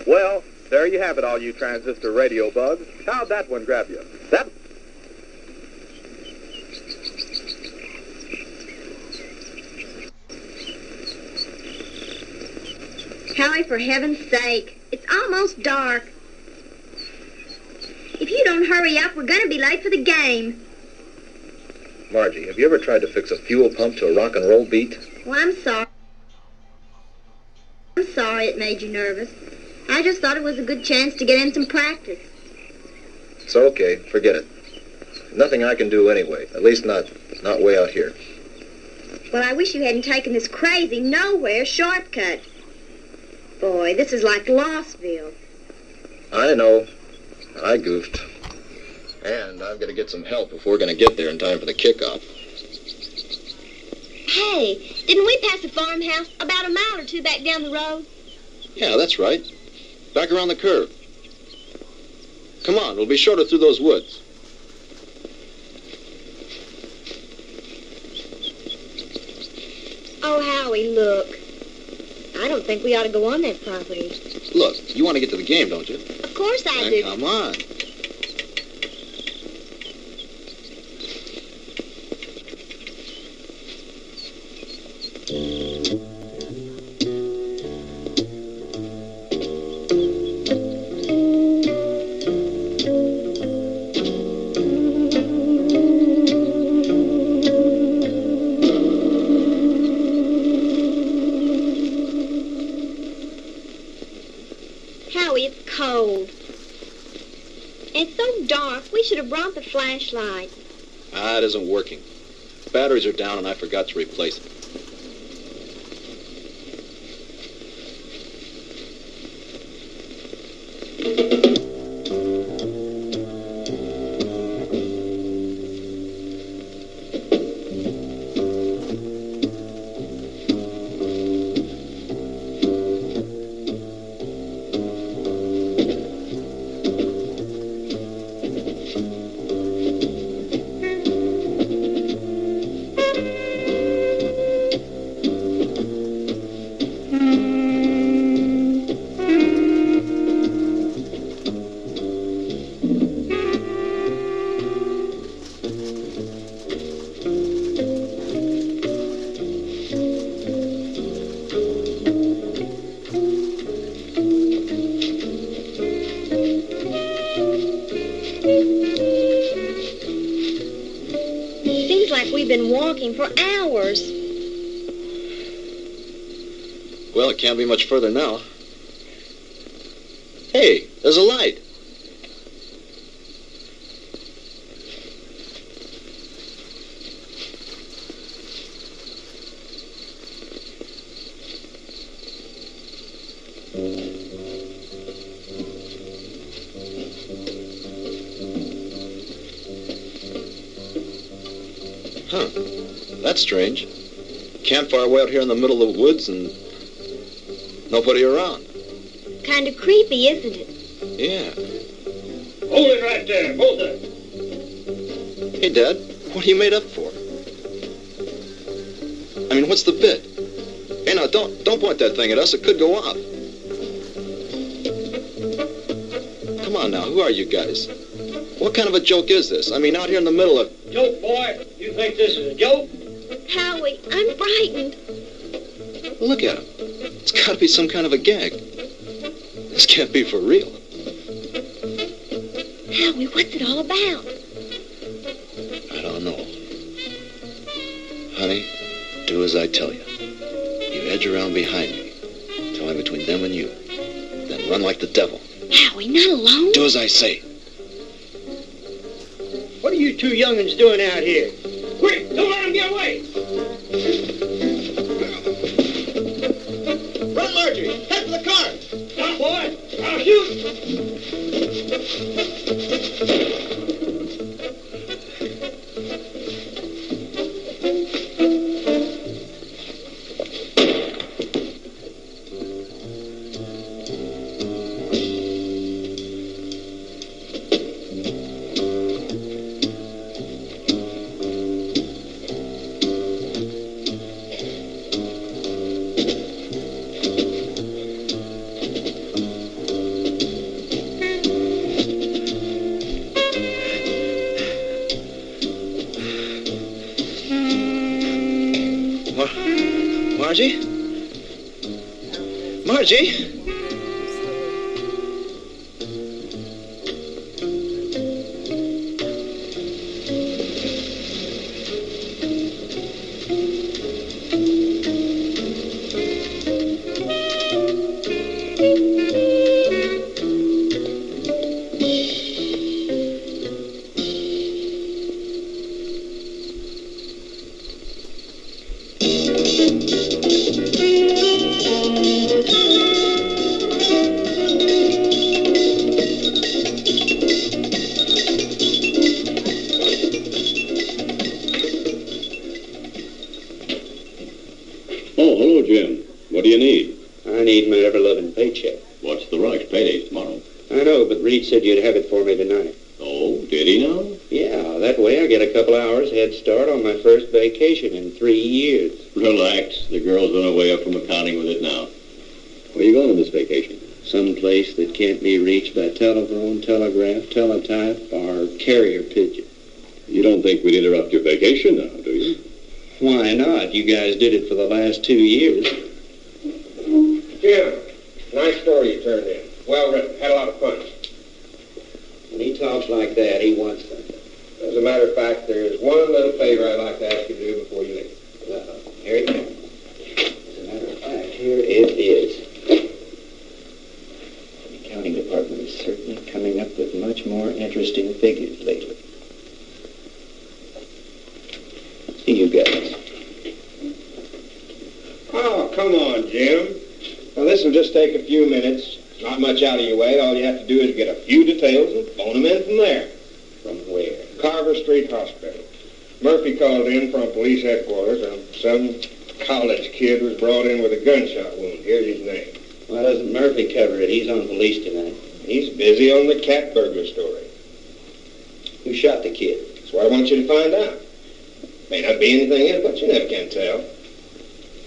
Well, there you have it, all you transistor radio bugs. How'd that one grab you? That... Howie, for heaven's sake, it's almost dark. If you don't hurry up, we're going to be late for the game. Margie, have you ever tried to fix a fuel pump to a rock and roll beat? Well, I'm sorry. I'm sorry it made you nervous. I just thought it was a good chance to get in some practice. It's okay. Forget it. Nothing I can do anyway. At least not way out here. Well, I wish you hadn't taken this crazy nowhere shortcut. Boy, this is like Lossville. I know. I goofed. And I've got to get some help if we're going to get there in time for the kickoff. Hey, didn't we pass a farmhouse about a mile or two back down the road? Yeah, that's right. Back around the curve. Come on, we'll be shorter through those woods. Oh, Howie, look. I don't think we ought to go on that property. Look, you want to get to the game, don't you? Of course I Then do. come on. Howie, it's cold. It's so dark, we should have brought the flashlight. It isn't working. Batteries are down and I forgot to replace them. Seems like we've been walking for hours. Well, it can't be much further now. Hey, there's a light. Huh. That's strange. Campfire way out here in the middle of the woods and nobody around. Kind of creepy, isn't it? Yeah. Hold it right there, both of them. Hey, Dad, what are you made up for? I mean, what's the bit? Hey, now, don't point that thing at us. It could go off. Come on now, who are you guys? What kind of a joke is this? I mean, out here in the middle of... Joke, boy. You think this is a joke? Howie, I'm frightened. Look at him. It's got to be some kind of a gag. This can't be for real. Howie, what's it all about? I don't know. Honey, do as I tell you. You edge around behind me. Tell me between them and you. Then run like the devil. Howie, not alone. Do as I say. What are you two young'uns doing out here? Quick, don't let him get away. Run, Marjorie! Head for the car! Stop, boy. I'll shoot. Margie? Margie? Oh, hello, Jim. What do you need? I need my ever-loving paycheck. What's the rush? Payday's tomorrow. I know, but Reed said you'd have it for me tonight. Oh, did he now? Yeah, that way I get a couple hours head start on my first vacation in 3 years. Relax. The girl's on her way up from accounting with it now. Where you going on this vacation? Some place that can't be reached by telephone, telegraph, teletype, or carrier pigeon. You don't think we'd interrupt your vacation now, do you? Why not? You guys did it for the last 2 years. Jim, nice story you turned in. Well written. Had a lot of fun. When he talks like that, he wants something. As a matter of fact, there's one little favor I'd like to ask you to do before you leave. Here it comes. As a matter of fact, here it is. The accounting department is certainly coming up with much more interesting figures lately. See you guys. Oh, come on, Jim. Well, this will just take a few minutes. Not much out of your way. All you have to do is get a few details and phone them in from there. From where? Carver Street Hospital. Murphy called in from police headquarters, and some college kid was brought in with a gunshot wound. Here's his name. Why doesn't Murphy cover it? He's on police tonight. He's busy on the cat burglar story. Who shot the kid? That's what I want you to find out. May not be anything in it, but you never can tell.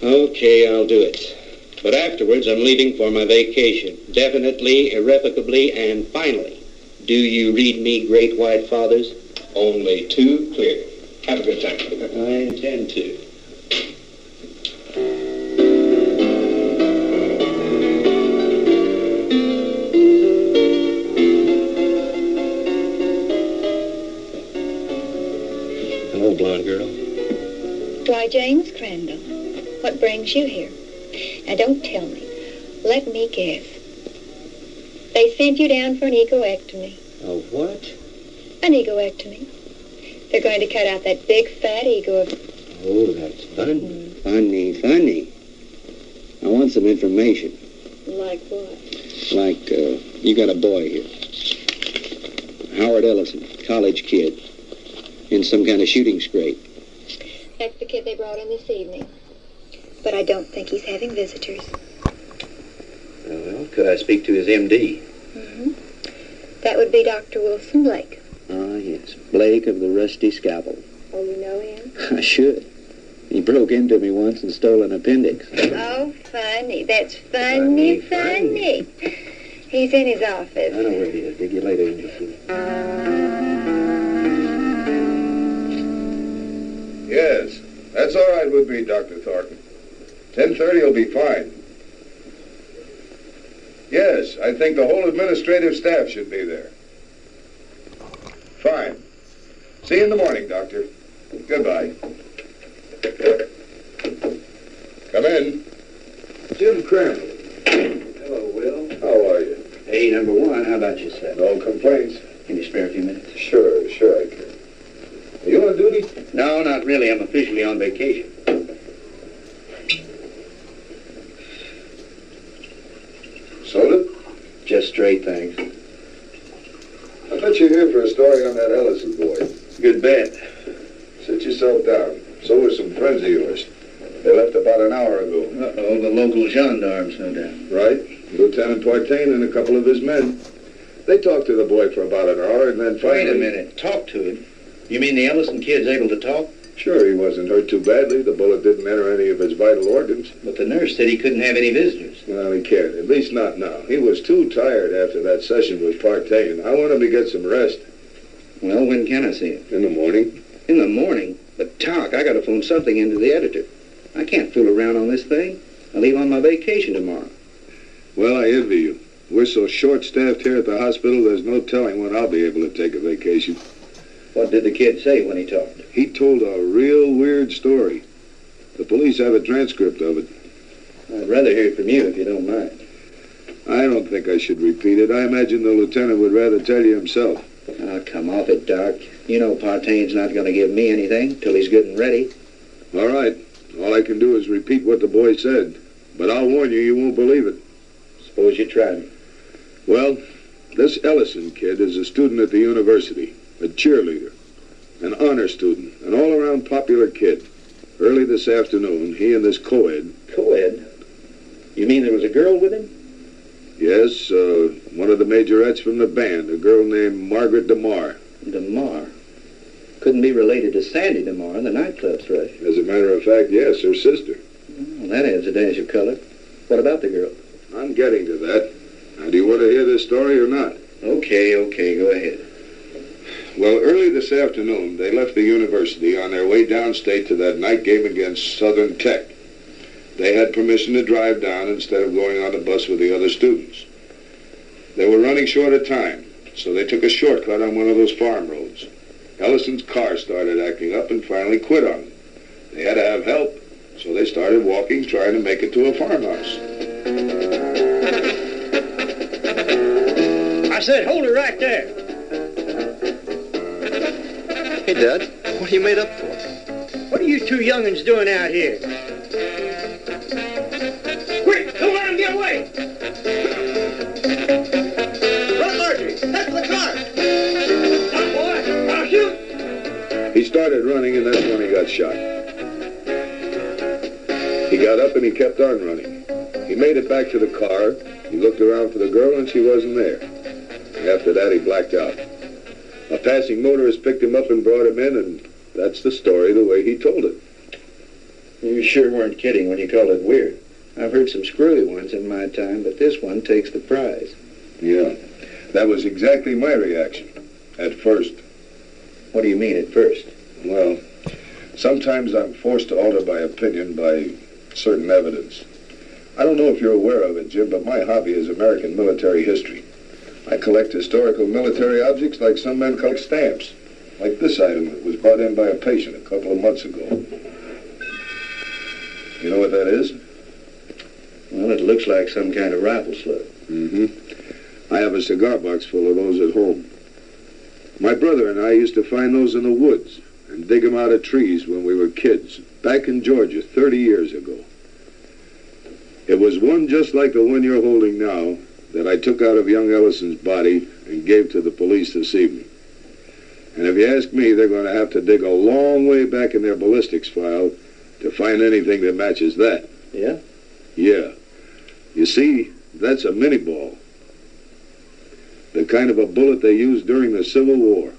Okay, I'll do it. But afterwards, I'm leaving for my vacation. Definitely, irrevocably, and finally. Do you read me, Great White Fathers? Only too clearly. Have a good time. I intend to. Hello, blonde girl. Why, James Crandall, what brings you here? Now, don't tell me. Let me guess. They sent you down for an egoectomy. A what? An egoectomy. They're going to cut out that big, fat ego of... Oh, that's funny. Funny. I want some information. Like what? Like, you got a boy here. Howard Ellison, college kid. In some kind of shooting scrape. That's the kid they brought in this evening. But I don't think he's having visitors. Well, could I speak to his M.D.? Mm-hmm. That would be Dr. Wilson Blake. Ah, yes. Blake of the Rusty Scalpel. Oh, you know him? I should. He broke into me once and stole an appendix. Oh, funny. That's funny. He's in his office. I know where he is. Dig you later, Angel. Yes, that's be, Dr. Thornton. 10:30 will be fine. Yes, I think the whole administrative staff should be there. Fine. See you in the morning, Doctor. Goodbye. Come in. Jim Crandall. Hello, Will. How are you? Hey, number one, how about yourself? No complaints. Can you spare a few minutes? Sure I can. Are you on duty? No, not really. I'm officially on vacation. Soda? Just straight things. I bet you're here for a story on that Ellison boy. Good bet. Sit yourself down. So are some friends of yours. They left about an hour ago. Uh-oh, the local gendarmes, no doubt. Right? Lieutenant Partain and a couple of his men. They talked to the boy for about an hour and then finally... Wait a minute. Talk to him? You mean the Ellison kid's able to talk? Sure, he wasn't hurt too badly. The bullet didn't enter any of his vital organs. But the nurse said he couldn't have any visitors. Well, he can't. At least not now. He was too tired after that session with Partain. I want him to get some rest. Well, when can I see him? In the morning. In the morning? But, Doc, I gotta phone something into the editor. I can't fool around on this thing. I leave on my vacation tomorrow. Well, I envy you. We're so short-staffed here at the hospital, there's no telling when I'll be able to take a vacation. What did the kid say when he talked? He told a real weird story. The police have a transcript of it. I'd rather hear it from you if you don't mind. I don't think I should repeat it. I imagine the lieutenant would rather tell you himself. Oh, come off it, Doc. You know Partain's not going to give me anything till he's good and ready. All right. All I can do is repeat what the boy said. But I'll warn you, you won't believe it. Suppose you try me. Well, this Ellison kid is a student at the university, a cheerleader, an honor student, an all-around popular kid. Early this afternoon, he and this co-ed... Co-ed? You mean there was a girl with him? Yes, one of the majorettes from the band, a girl named Margaret DeMar. DeMar? Couldn't be related to Sandy DeMar, the nightclub thrush. As a matter of fact, yes, her sister. Well, that adds a dash of color. What about the girl? I'm getting to that. Now, do you want to hear this story or not? Okay, go ahead. Well, early this afternoon, they left the university on their way downstate to that night game against Southern Tech. They had permission to drive down instead of going on the bus with the other students. They were running short of time, so they took a shortcut on one of those farm roads. Ellison's car started acting up and finally quit on them. They had to have help, so they started walking, trying to make it to a farmhouse. I said, hold it right there. Hey, Dad, what are you made up for? What are you two young'uns doing out here? Quick, don't let him get away! Run, Marjorie! Head for the car! Stop, boy! I'll shoot! He started running, and that's when he got shot. He got up and he kept on running. He made it back to the car. He looked around for the girl, and she wasn't there. After that, he blacked out. A passing motorist picked him up and brought him in, and that's the story the way he told it. You sure weren't kidding when you called it weird. I've heard some screwy ones in my time, but this one takes the prize. Yeah, that was exactly my reaction, at first. What do you mean, at first? Well, sometimes I'm forced to alter my opinion by certain evidence. I don't know if you're aware of it, Jim, but my hobby is American military history. I collect historical military objects like some men collect stamps, like this item that was brought in by a patient a couple of months ago. You know what that is? Well, it looks like some kind of rifle slug. Mm-hmm. I have a cigar box full of those at home. My brother and I used to find those in the woods and dig them out of trees when we were kids, back in Georgia 30 years ago. It was one just like the one you're holding now that I took out of young Ellison's body and gave to the police this evening. And if you ask me, they're going to have to dig a long way back in their ballistics file to find anything that matches that. Yeah? Yeah. You see, that's a mini-ball. The kind of a bullet they used during the Civil War.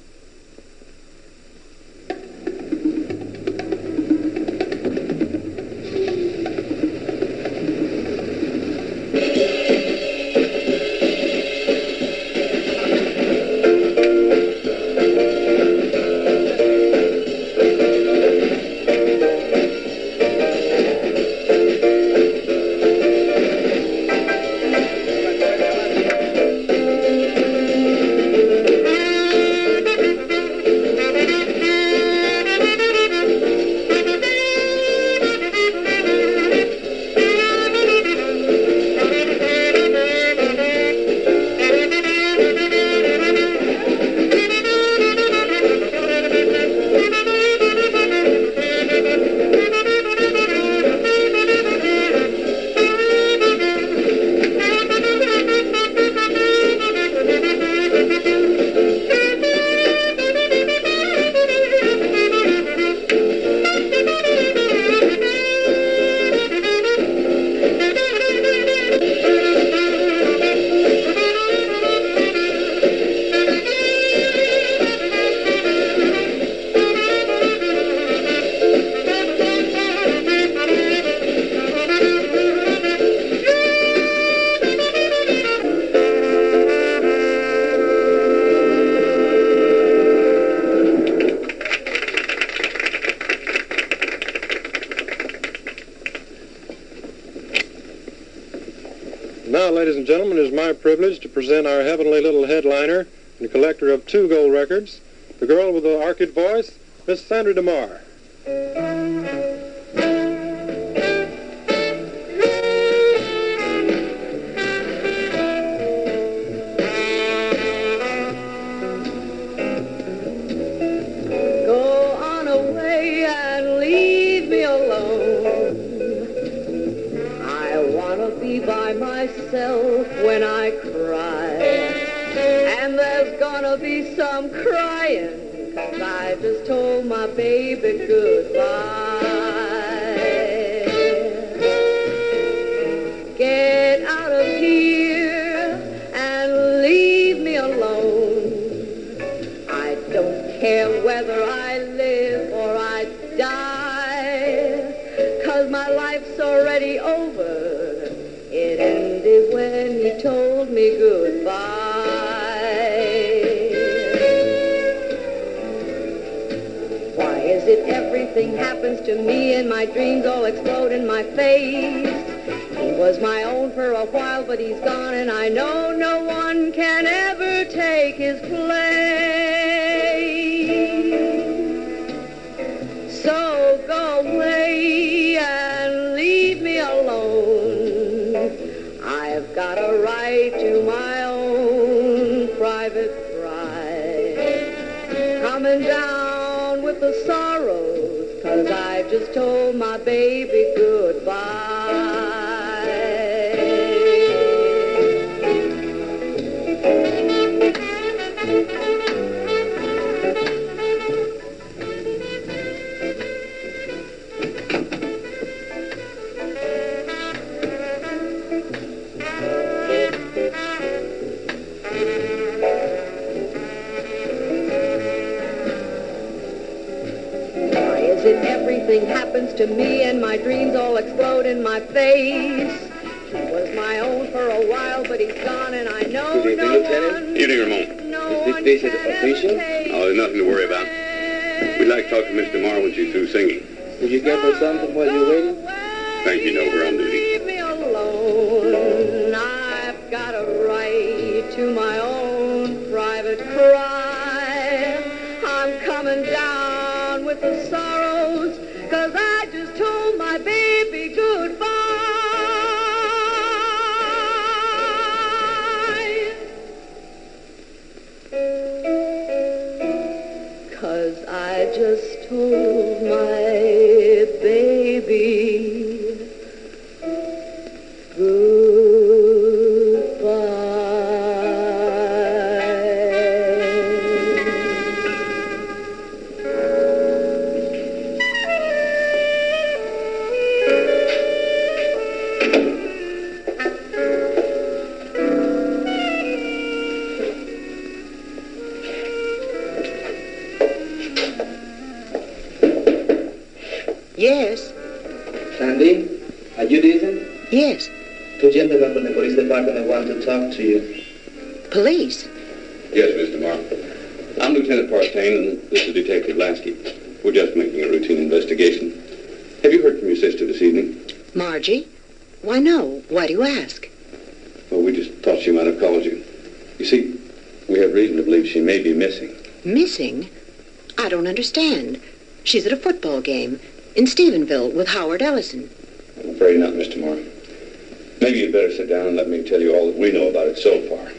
ladies and gentlemen, it is my privilege to present our heavenly little headliner and collector of 2 gold records, the girl with the orchid voice, Miss Sandra DeMar. Go on away and leave me alone. I want to be by myself when I cry. And there's gonna be some crying, 'cause I just told my baby goodbye. Get out of here and leave me alone. I don't care whether I live or I die, 'cause my life's already over. It ended when you told me goodbye. Why is it everything happens to me and my dreams all explode in my face? He was my own for a while, but he's gone, and I know no one can ever take his place. So go away and leave me alone. I've got a right to my own private cry. Coming down with the sorrows, 'cause I just told my baby goodbye. Everything happens to me and my dreams all explode in my face. He was my own for a while, but he's gone, and I know Good evening, no Lieutenant. one. Evening, Ramon. No Is one this can visit ever official? take Oh, there's nothing to worry about. We'd like to talk to Miss DeMar when she's through singing. Did you get her something while you're waiting? Thank you, no, we're on duty. Leave me alone. I've got a right to my own private cry. I'm coming down with the sorrows, 'cause I just told my baby goodbye. 'Cause I just told my baby Yes. Sandy, are you decent? Yes. 2 gentlemen from the police department want to talk to you. Police? Yes, Miss DeMar. I'm Lieutenant Partain, and this is Detective Lasky. We're just making a routine investigation. Have you heard from your sister this evening? Margie? Why, no. Why do you ask? Well, we just thought she might have called you. You see, we have reason to believe she may be missing. Missing? I don't understand. She's at a football game in Stephenville with Howard Ellison. I'm afraid not, Miss DeMar. Maybe you'd better sit down and let me tell you all that we know about it so far.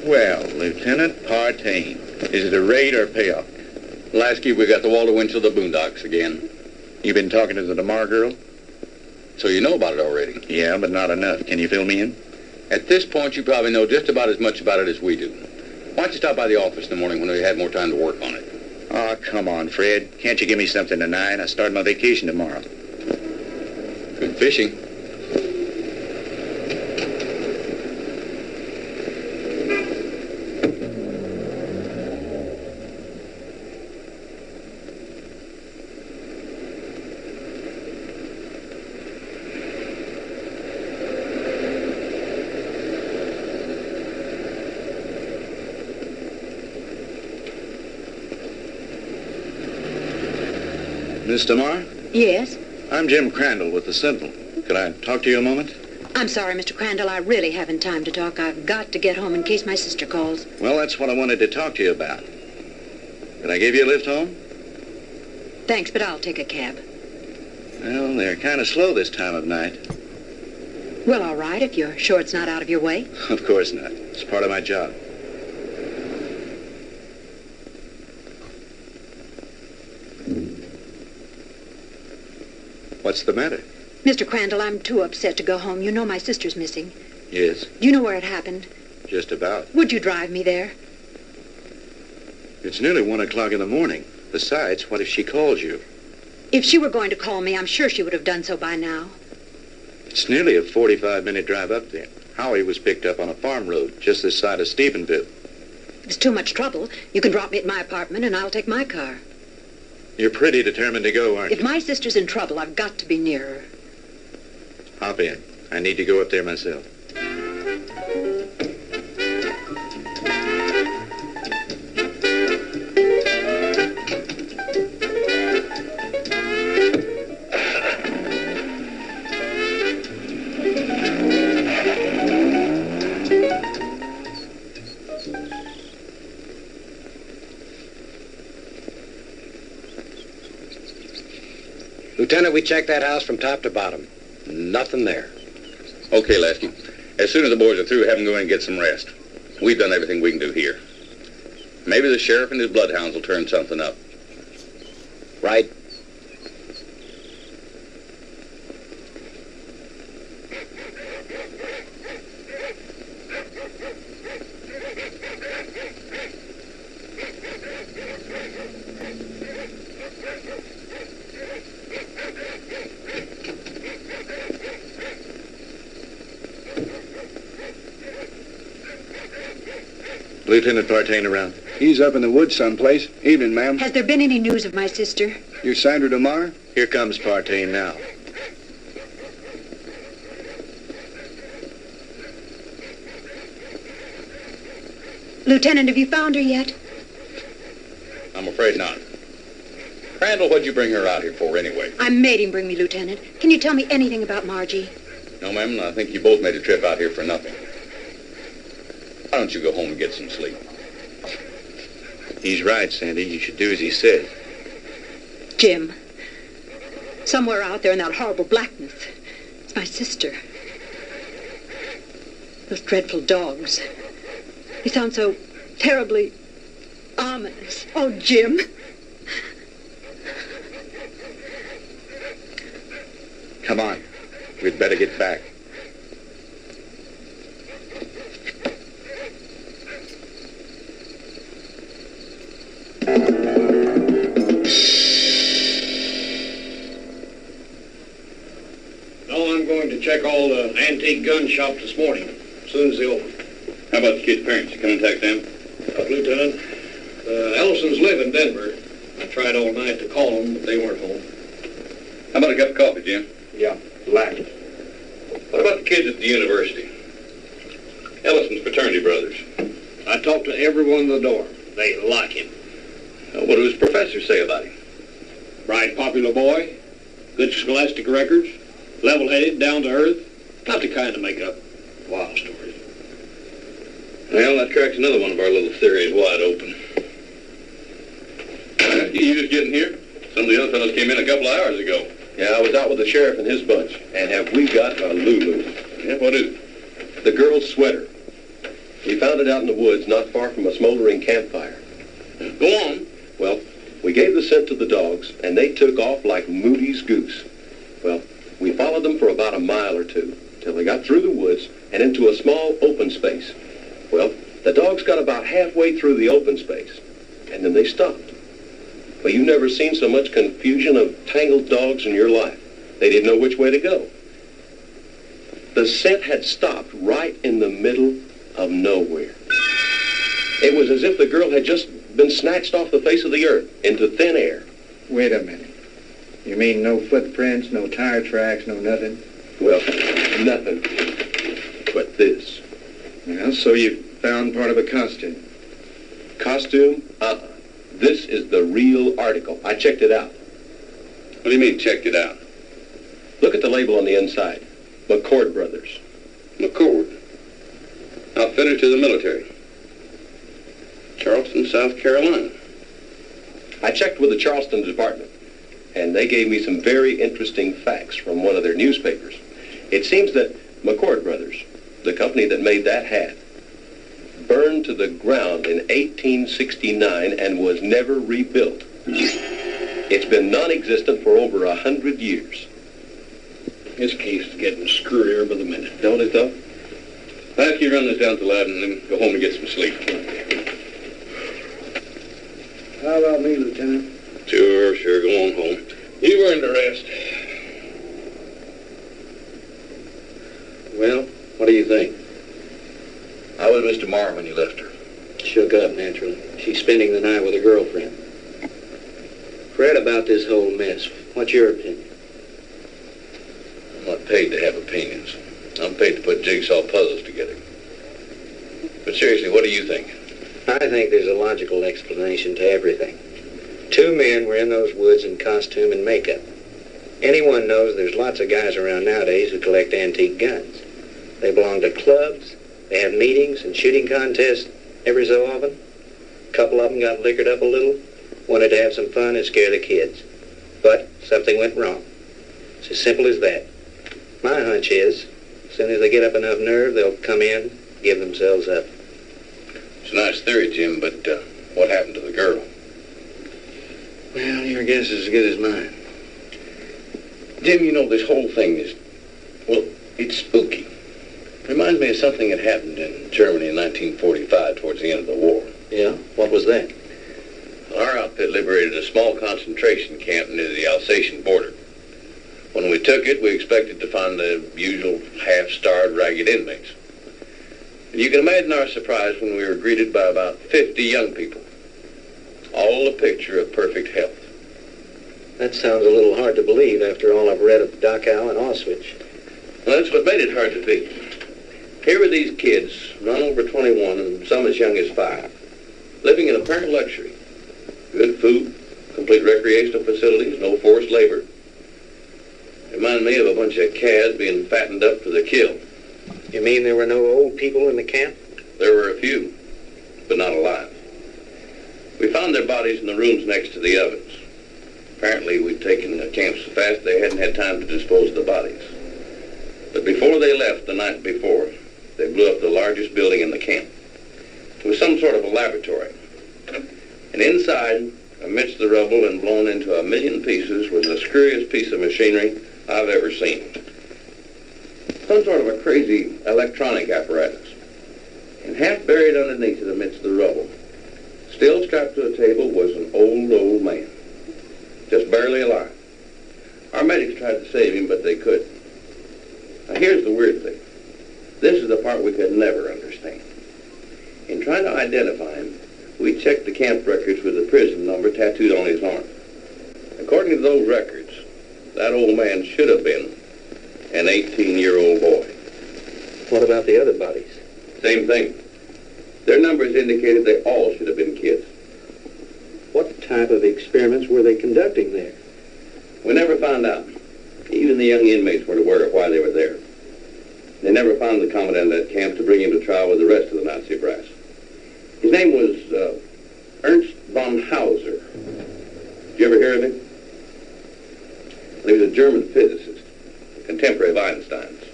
Well, Lieutenant Partain, is it a raid or a payoff? Lasky, we got the Walter Winchell of the Boondocks again. You been talking to the DeMar girl? So you know about it already? Yeah, but not enough. Can you fill me in? At this point, you probably know just about as much about it as we do. Why don't you stop by the office in the morning when we had more time to work on it? Oh, come on, Fred. Can't you give me something tonight? I start my vacation tomorrow. Good fishing. Miss DeMar? Yes? I'm Jim Crandall with the Sentinel. Could I talk to you a moment? I'm sorry, Mr. Crandall. I really haven't time to talk. I've got to get home in case my sister calls. Well, that's what I wanted to talk to you about. Can I give you a lift home? Thanks, but I'll take a cab. Well, they're kind of slow this time of night. Well, all right, if you're sure it's not out of your way. Of course not. It's part of my job. What's the matter? Mr. Crandall, I'm too upset to go home. You know my sister's missing. Yes, Do you know where it happened? just about. Would you drive me there? It's nearly 1 o'clock in the morning. Besides, what if she calls you? If she were going to call me, I'm sure she would have done so by now. It's nearly a 45-minute drive up there. Howie was picked up on a farm road just this side of Stephenville. If it's too much trouble, you can drop me at my apartment and I'll take my car. You're pretty determined to go, aren't If you? my sister's in trouble, I've got to be near her. Hop in. I need to go up there myself. Lieutenant, we checked that house from top to bottom. Nothing there. Okay, Lasky. As soon as the boys are through, have them go in and get some rest. We've done everything we can do here. Maybe the sheriff and his bloodhounds will turn something up. Right. Lieutenant Partain around. He's up in the woods someplace. Evening, ma'am. Has there been any news of my sister? You're Sandra DeMar? Here comes Partain now. Lieutenant, have you found her yet? I'm afraid not. Crandall, what'd you bring her out here for anyway? I made him bring me, Lieutenant. Can you tell me anything about Margie? No, ma'am, I think you both made a trip out here for nothing. Why don't you go home and get some sleep? He's right, Sandy. You should do as he said. Jim, somewhere out there in that horrible blackness, it's my sister. Those dreadful dogs. They sound so terribly ominous. Oh, Jim. Come on. We'd better get back. No, I'm going to check all the antique gun shops this morning, as soon as they open. How about the kid's parents? You come and attack them? Lieutenant, Ellisons live in Denver. I tried all night to call them, but they weren't home. How about a cup of coffee, Jim? Yeah, black. What about the kids at the university? Ellison's fraternity brothers. I talked to everyone at the door. They like him. What do his professors say about him? Bright, popular boy, good scholastic records, level-headed, down-to-earth. Not the kind to make up wild stories. Well, that cracks another one of our little theories wide open. You just getting here? Some of the other fellows came in a couple of hours ago. Yeah, I was out with the sheriff and his bunch. And have we got a Lulu? Yeah, what is it? The girl's sweater. We found it out in the woods not far from a smoldering campfire. Go on. Well, we gave the scent to the dogs, and they took off like Moody's goose. Well, we followed them for about a mile or two, till they got through the woods and into a small open space. Well, the dogs got about halfway through the open space, and then they stopped. Well, you've never seen so much confusion of tangled dogs in your life. They didn't know which way to go. The scent had stopped right in the middle of nowhere. It was as if the girl had just been snatched off the face of the earth into thin air. Wait a minute. You mean no footprints, no tire tracks, no nothing? Well, nothing but this. Well, so you found part of a costume. Costume? This is the real article. I checked it out. What do you mean, checked it out? Look at the label on the inside. McCord Brothers. McCord. Outfitter to the military. Charleston, South Carolina. I checked with the Charleston department, and they gave me some very interesting facts from one of their newspapers. It seems that McCord Brothers, the company that made that hat, burned to the ground in 1869 and was never rebuilt. It's been non-existent for over 100 years. This case is getting screwier by the minute, don't it, though? Why don't you run this down to the lab and then go home and get some sleep? How about me, Lieutenant? Sure, go on home. You've earned a rest. Well, what do you think? How was Mr. Marr when you left her? Shook up, naturally. She's spending the night with a girlfriend. Fred, about this whole mess, what's your opinion? I'm not paid to have opinions. I'm paid to put jigsaw puzzles together. But seriously, what do you think? I think there's a logical explanation to everything. Two men were in those woods in costume and makeup. Anyone knows there's lots of guys around nowadays who collect antique guns. They belong to clubs, they have meetings and shooting contests every so often. A couple of them got liquored up a little, wanted to have some fun and scare the kids. But something went wrong. It's as simple as that. My hunch is, as soon as they get up enough nerve, they'll come in, give themselves up. It's a nice theory, Jim, but what happened to the girl? Well, your guess is as good as mine. Jim, you know, this whole thing is, well, it's spooky. Reminds me of something that happened in Germany in 1945 towards the end of the war. Yeah? What was that? Our outfit liberated a small concentration camp near the Alsatian border. When we took it, we expected to find the usual half-starved, ragged inmates. And you can imagine our surprise when we were greeted by about 50 young people, all a picture of perfect health. That sounds a little hard to believe after all I've read of Dachau and Auschwitz. Well, that's what made it hard to be. Here were these kids, none over 21 and some as young as 5, living in apparent luxury. Good food, complete recreational facilities, no forced labor. Reminded me of a bunch of cads being fattened up for the kill. You mean there were no old people in the camp? There were a few, but not alive. We found their bodies in the rooms next to the ovens. Apparently, we'd taken the camp so fast they hadn't had time to dispose of the bodies. But before they left the night before, they blew up the largest building in the camp. It was some sort of a laboratory. And inside, amidst the rubble and blown into a million pieces, was the screwiest piece of machinery I've ever seen. Some sort of a crazy electronic apparatus. And half buried underneath it amidst the rubble, still strapped to a table, was an old man. Just barely alive. Our medics tried to save him, but they couldn't. Now here's the weird thing. This is the part we could never understand. In trying to identify him, we checked the camp records with the prison number tattooed on his arm. According to those records, that old man should have been an 18-year-old boy. What about the other bodies? Same thing. Their numbers indicated they all should have been kids. What type of experiments were they conducting there? We never found out. Even the young inmates weren't aware of why they were there. They never found the commandant of that camp to bring him to trial with the rest of the Nazi brass. His name was Ernst von Hauser. Did you ever hear of him? He was a German physicist, a contemporary of Einstein's.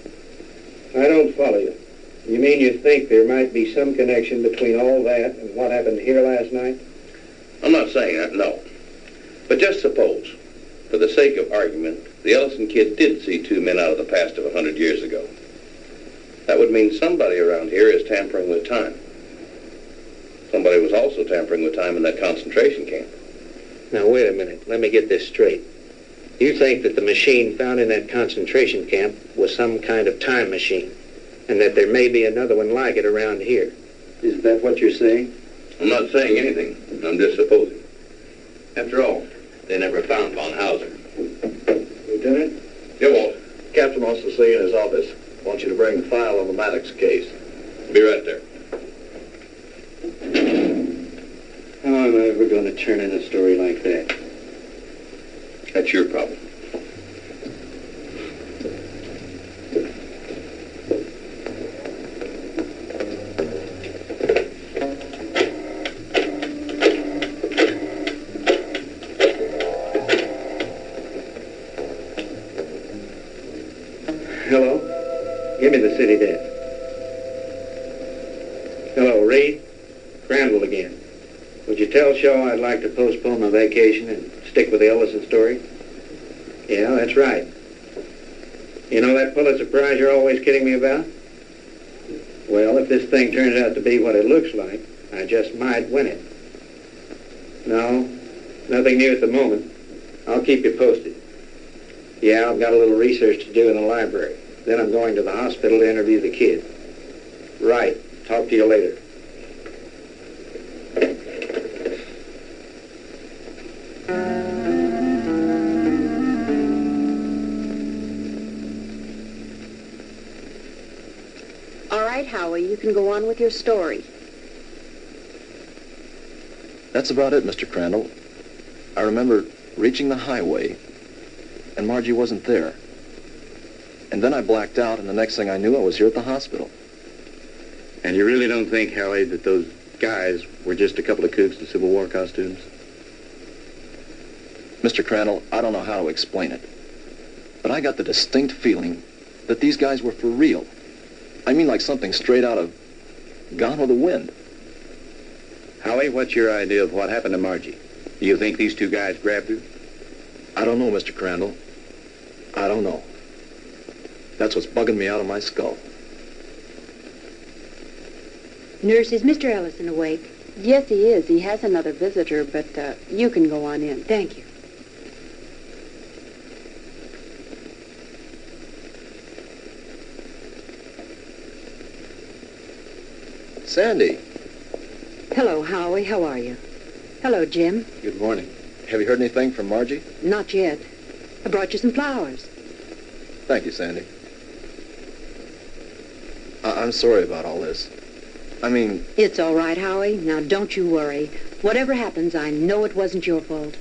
I don't follow you. You mean you think there might be some connection between all that and what happened here last night? I'm not saying that, no. But just suppose, for the sake of argument, the Ellison kid did see two men out of the past of 100 years ago. That would mean somebody around here is tampering with time. Somebody was also tampering with time in that concentration camp. Now, wait a minute. Let me get this straight. You think that the machine found in that concentration camp was some kind of time machine, and that there may be another one like it around here. Is that what you're saying? I'm not saying anything. I'm just supposing. After all, they never found von Hauser. Lieutenant? Yeah, Walt. Captain wants to see you in his office. Wants you to bring the file on the Maddox case. Be right there. How am I ever going to turn in a story like that? Hey, That's your problem. Hello? Give me the city desk. Hello, Reed? Crandall again. Would you tell Shaw I'd like to postpone my vacation and stick with the Ellison story? Yeah, that's right. You know that Pulitzer Prize you're always kidding me about? Well, if this thing turns out to be what it looks like, I just might win it. No, nothing new at the moment. I'll keep you posted. Yeah, I've got a little research to do in the library. Then I'm going to the hospital to interview the kid. Right. Talk to you later. All right, Howie, you can go on with your story. That's about it, Mr. Crandall. I remember reaching the highway, and Margie wasn't there. And then I blacked out, and the next thing I knew, I was here at the hospital. And you really don't think, Howie, that those guys were just a couple of kooks in Civil War costumes? Mr. Crandall, I don't know how to explain it, but I got the distinct feeling that these guys were for real. I mean, like something straight out of Gone with the Wind. Howie, what's your idea of what happened to Margie? Do you think these two guys grabbed her? I don't know, Mr. Crandall. I don't know. That's what's bugging me out of my skull. Nurse, is Mr. Ellison awake? Yes, he is. He has another visitor, but you can go on in. Thank you. Sandy. Hello, Howie. How are you? Hello, Jim. Good morning. Have you heard anything from Margie? Not yet. I brought you some flowers. Thank you, Sandy. I'm sorry about all this. I mean... It's all right, Howie. Now, don't you worry. Whatever happens, I know it wasn't your fault.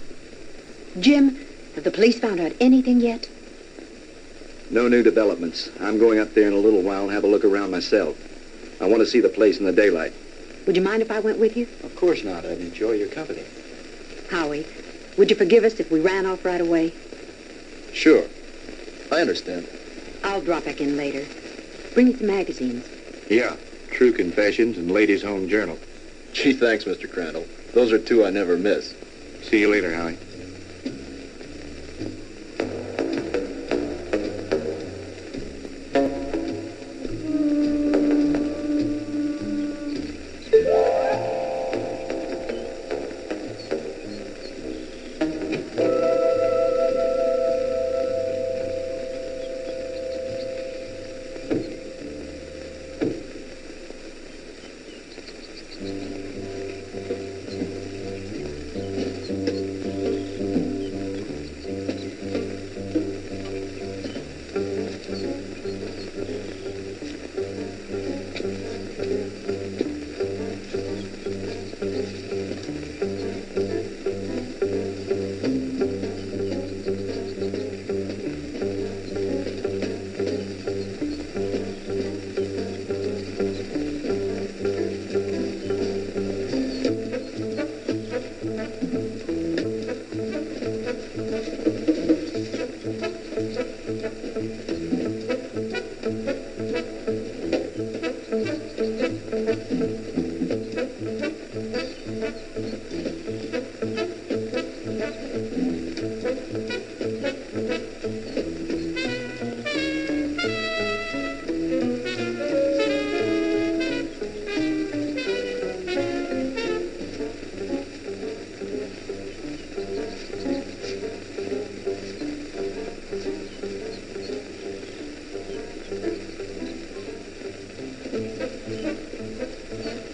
Jim, have the police found out anything yet? No new developments. I'm going up there in a little while and have a look around myself. I want to see the place in the daylight. Would you mind if I went with you? Of course not. I'd enjoy your company. Howie, would you forgive us if we ran off right away? Sure. I understand. I'll drop back in later. Bring you some magazines. Yeah. True Confessions and Ladies' Home Journal. Gee, thanks, Mr. Crandall. Those are two I never miss. See you later, Howie.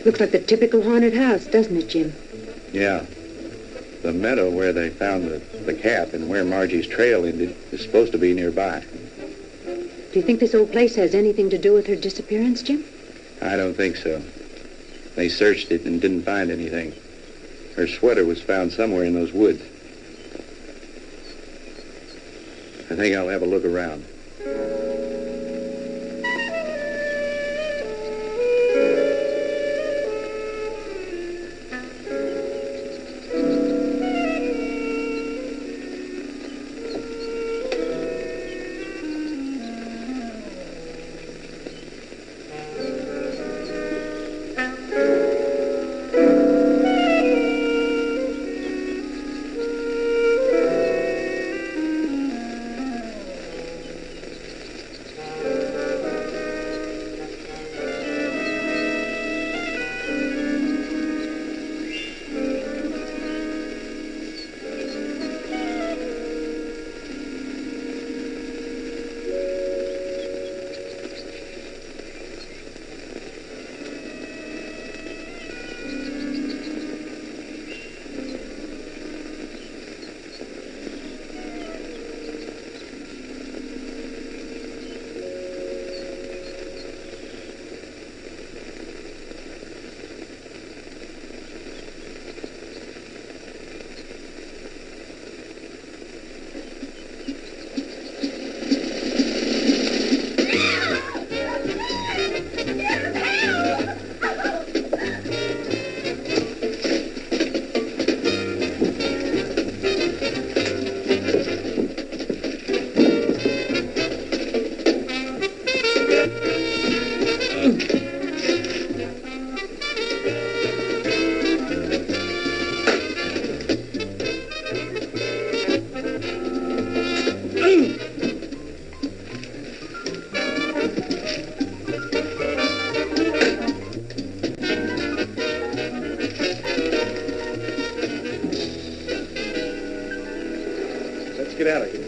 Looks like the typical haunted house, doesn't it, Jim? Yeah. The meadow where they found the cap and where Margie's trail ended is supposed to be nearby. Do you think this old place has anything to do with her disappearance, Jim? I don't think so. They searched it and didn't find anything. Her sweater was found somewhere in those woods. think I'll have a look around. Get out of here.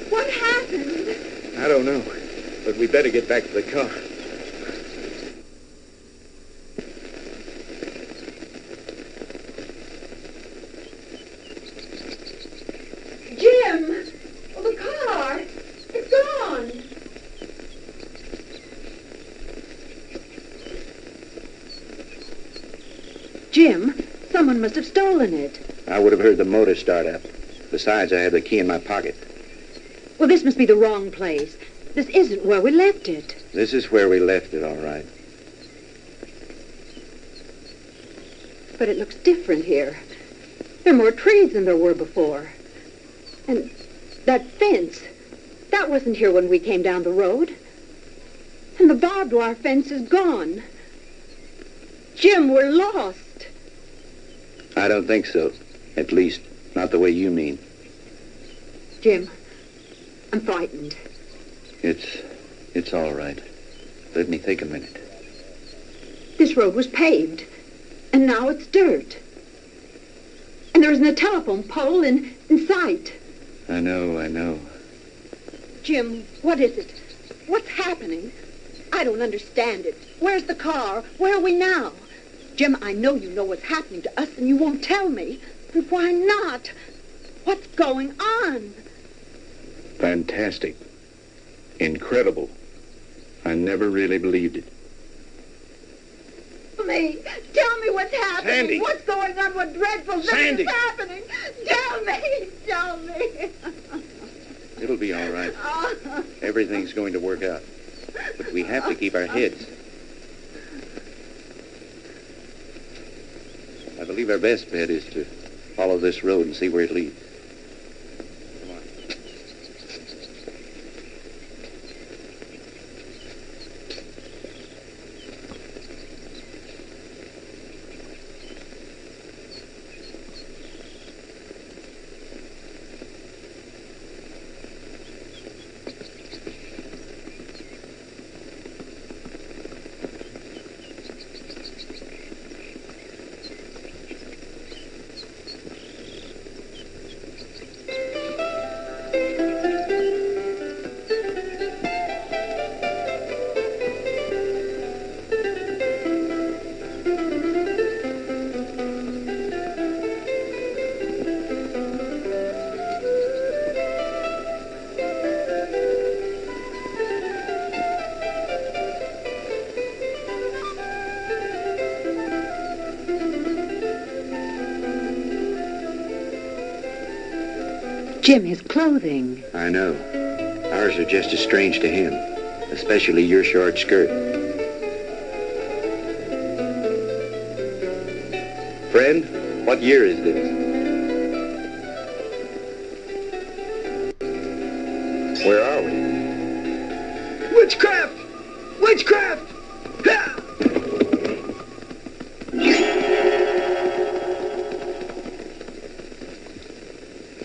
What happened? I don't know, but we better get back to the car. Jim! Oh, the car! It's gone! Jim, someone must have stolen it. I would have heard the motor start up. Besides, I have the key in my pocket. Well, this must be the wrong place. This isn't where we left it. This is where we left it, all right. But it looks different here. There are more trees than there were before. And that fence, that wasn't here when we came down the road. And the barbed wire fence is gone. Jim, we're lost. I don't think so. At least, not the way you mean. Jim, I'm frightened. It's all right. Let me think a minute. This road was paved, and now it's dirt. And there isn't a telephone pole in sight. I know. Jim, what is it? What's happening? I don't understand it. Where's the car? Where are we now? Jim, I know you know what's happening to us, and you won't tell me. And why not? What's going on? Fantastic. Incredible. I never really believed it. Me. Tell me what's happening. Sandy. What's going on? What dreadful thing is happening? Tell me. It'll be all right. Oh. Everything's going to work out. But we have to keep our heads. I believe our best bet is to follow this road and see where it leads. Come on. Jim, his clothing. I know. Ours are just as strange to him, especially your short skirt. Friend, what year is this? Where are we? Witchcraft! Witchcraft! Ha!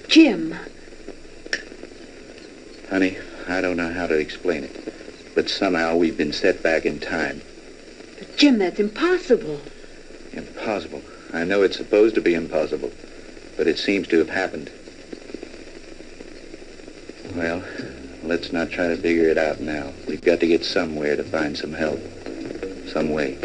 Jim. Honey, I don't know how to explain it, but somehow we've been set back in time. But Jim, that's impossible. Impossible. I know it's supposed to be impossible, but it seems to have happened. Well, let's not try to figure it out now. We've got to get somewhere to find some help. Some way.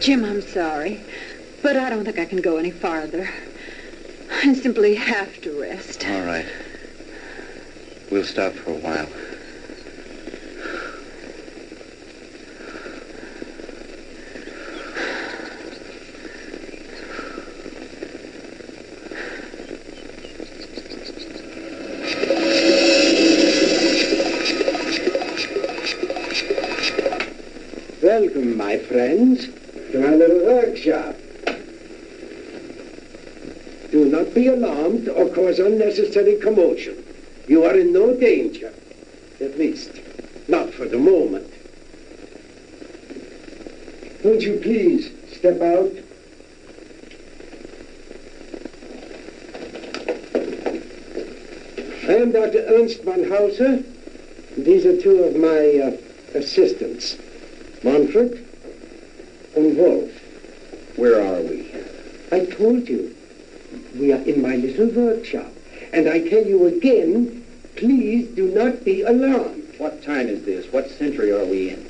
Jim, I'm sorry, but I don't think I can go any farther. I simply have to rest. All right. We'll stop for a while. Welcome, my friends, to my little workshop. Do not be alarmed or cause unnecessary commotion. You are in no danger. At least, not for the moment. Won't you please step out? I am Dr. Ernst von Hauser. These are two of my assistants, Manfred and Wolf. Where are we? I told you. We are in my little workshop. And I tell you again, please do not be alarmed. What time is this? What century are we in?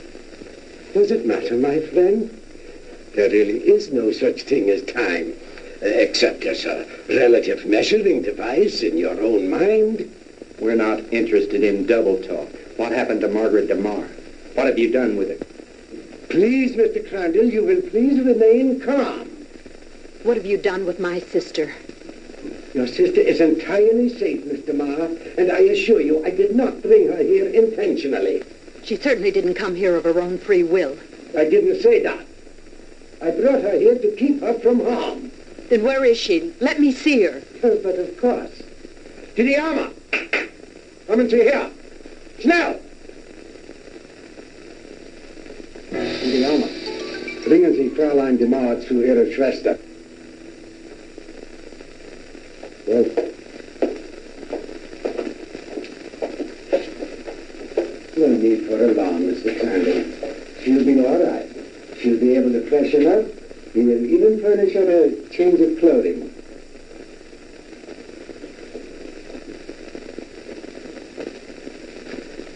Does it matter, my friend? There really is no such thing as time, except as a relative measuring device in your own mind. We're not interested in double talk. What happened to Margaret DeMar? What have you done with it? Please, Mr. Crandall, you will please remain calm. What have you done with my sister? Your sister is entirely safe, Mr. Marr, and I assure you I did not bring her here intentionally. She certainly didn't come here of her own free will. I didn't say that. I brought her here to keep her from harm. Then where is she? Let me see her. But of course. To the armor. Come and see here. Schnell! To the armor. Bringen Sie Fräulein DeMar zu ihrer Schwester. Well, no need for alarm, Mr. Crandall. She'll be all right. She'll be able to freshen up. We will even furnish her a change of clothing.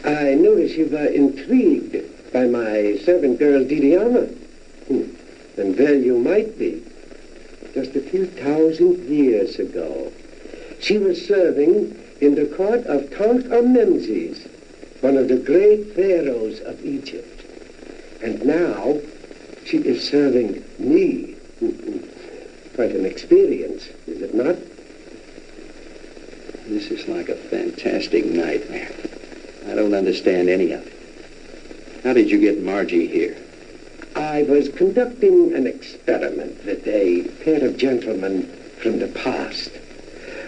I notice you were intrigued by my servant girl, Didiana. And well you might be. Just a few thousand years ago, She was serving in the court of Tutankhamen, one of the great pharaohs of Egypt. And now she is serving me. Quite an experience, is it not? This is like a fantastic nightmare. I don't understand any of it. How did you get Margie here? I was conducting an experiment with a pair of gentlemen from the past.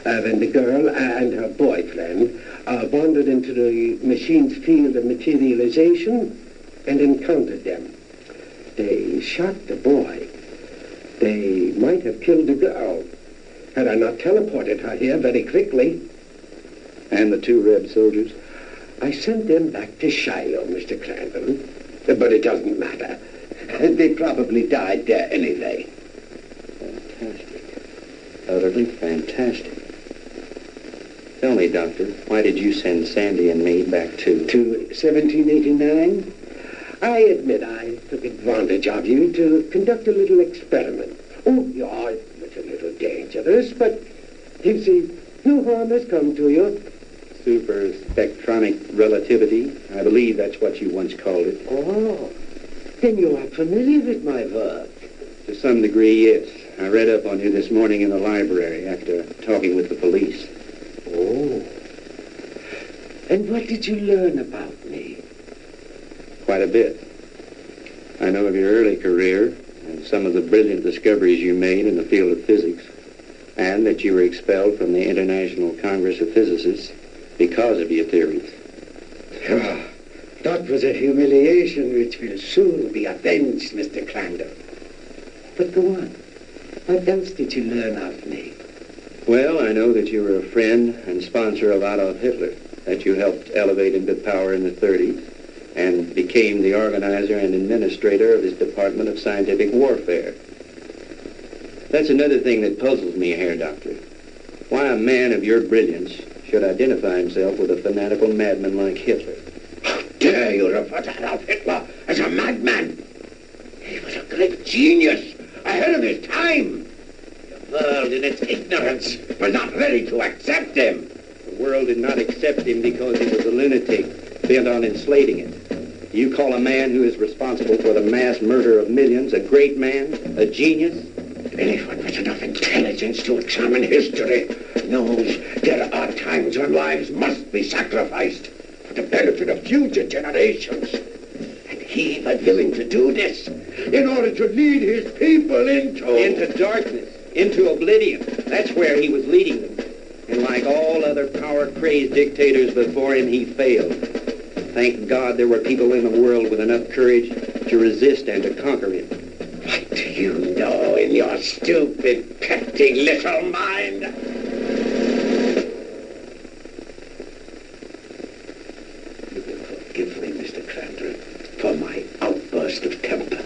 When the girl and her boyfriend wandered into the machine's field of materialization and encountered them. They shot the boy. They might have killed the girl had I not teleported her here very quickly. And the two Red soldiers? I sent them back to Shiloh, Mr. Crandall. But it doesn't matter. They probably died there anyway. Fantastic. Utterly fantastic. Tell me, Doctor, why did you send Sandy and me back to 1789? I admit I took advantage of you to conduct a little experiment. Oh, yeah, it was a little dangerous, but you see, no harm has come to you. Super spectronic relativity? I believe that's what you once called it. Oh, then you are familiar with my work. To some degree, yes. I read up on you this morning in the library after talking with the police. Oh. And what did you learn about me? Quite a bit. I know of your early career and some of the brilliant discoveries you made in the field of physics, and that you were expelled from the International Congress of Physicists because of your theories. That was a humiliation which will soon be avenged, Mr. Crandall. But go on. What else did you learn of me? Well, I know that you were a friend and sponsor of Adolf Hitler, that you helped elevate into power in the 30s, and became the organizer and administrator of his Department of Scientific Warfare. That's another thing that puzzles me, Herr Doctor. Why a man of your brilliance should identify himself with a fanatical madman like Hitler. How dare you refer to Adolf Hitler as a madman? He was a great genius, ahead of his time. The world in its ignorance was not ready to accept him. The world did not accept him because he was a lunatic, bent on enslaving it. You call a man who is responsible for the mass murder of millions a great man, a genius? Anyone with enough intelligence to examine history knows there are times when lives must be sacrificed for the benefit of future generations. And he was willing to do this in order to lead his people into darkness, into oblivion. That's where he was leading them. And like all other power-crazed dictators before him, he failed. Thank God there were people in the world with enough courage to resist and to conquer him. What do you know in your stupid, petty little mind? You will forgive me, Mr. Crandall, for my outburst of temper.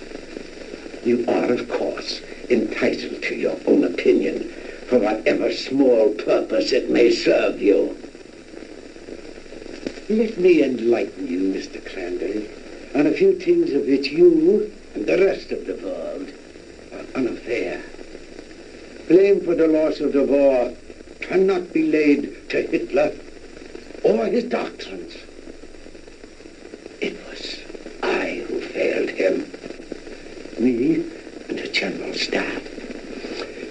You are, of course, entitled to your own opinion, for whatever small purpose it may serve you. Let me enlighten you, Mr. Crandall, on a few things of which you and the rest of the world are unaware. Blame for the loss of the war cannot be laid to Hitler or his doctrines. It was I who failed him. Me and the General Staff.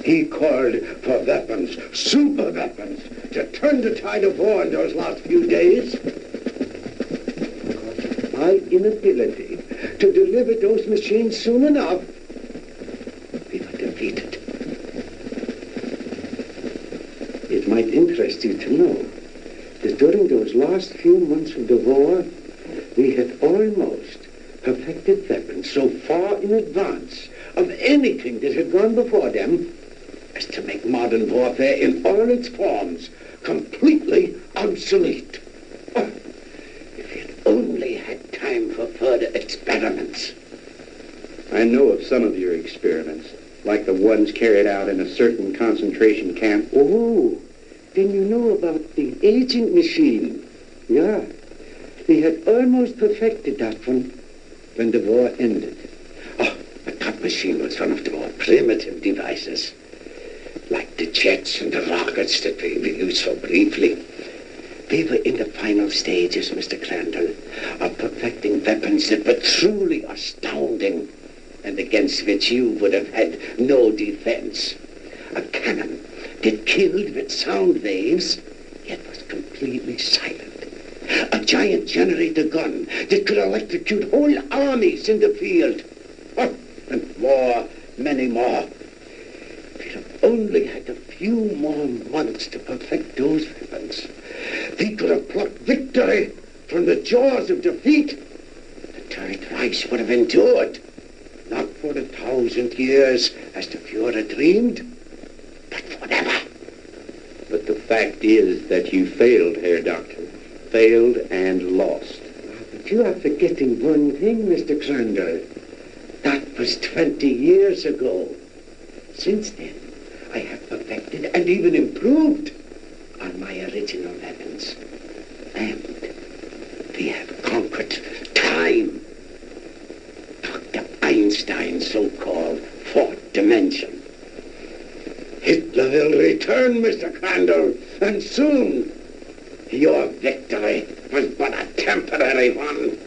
He called for weapons, super weapons, to turn the tide of war in those last few days. Because of my inability to deliver those machines soon enough, we were defeated. It might interest you to know that during those last few months of the war, we had almost perfected weapons so far in advance of anything that had gone before them as to make modern warfare in all its forms completely obsolete. Oh, if we had only had time for further experiments. I know of some of your experiments, like the ones carried out in a certain concentration camp. Oh, then you know about the aging machine. Yeah, we had almost perfected that one when the war ended. Oh, but that machine was one of the more primitive devices. like the jets and the rockets that we reviewed so briefly. We were in the final stages, Mr. Crandall, of perfecting weapons that were truly astounding and against which you would have had no defense. A cannon that killed with sound waves, yet was completely silent. A giant generator gun that could electrocute whole armies in the field. Oh, and more, many more. We'd have only had a few more months to perfect those weapons. We could have plucked victory from the jaws of defeat. The Third Reich would have endured, not for 1,000 years as the Fuhrer dreamed, but forever. But the fact is that you failed, Herr Doctor. Failed and lost. But you are forgetting one thing, Mr. Crandall. That was 20 years ago. Since then, I have perfected and even improved on my original weapons. And we have conquered time. Dr. Einstein's so-called fourth dimension. Hitler will return, Mr. Crandall, and soon. Your victory was but a temporary one.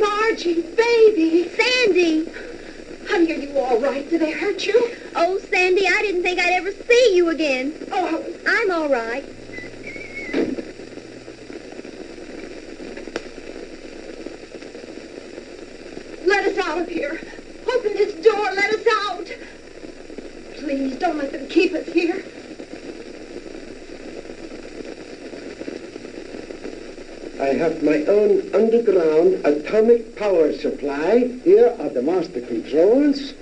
Margie, baby. Sandy. Honey, are you all right? Did they hurt you? Oh, Sandy, I didn't think I'd ever see you again. Oh, I'm all right. Let us out of here. Open this door. Let us out. Please, don't let them keep us here. I have my own underground atomic power supply. Here are the master controls.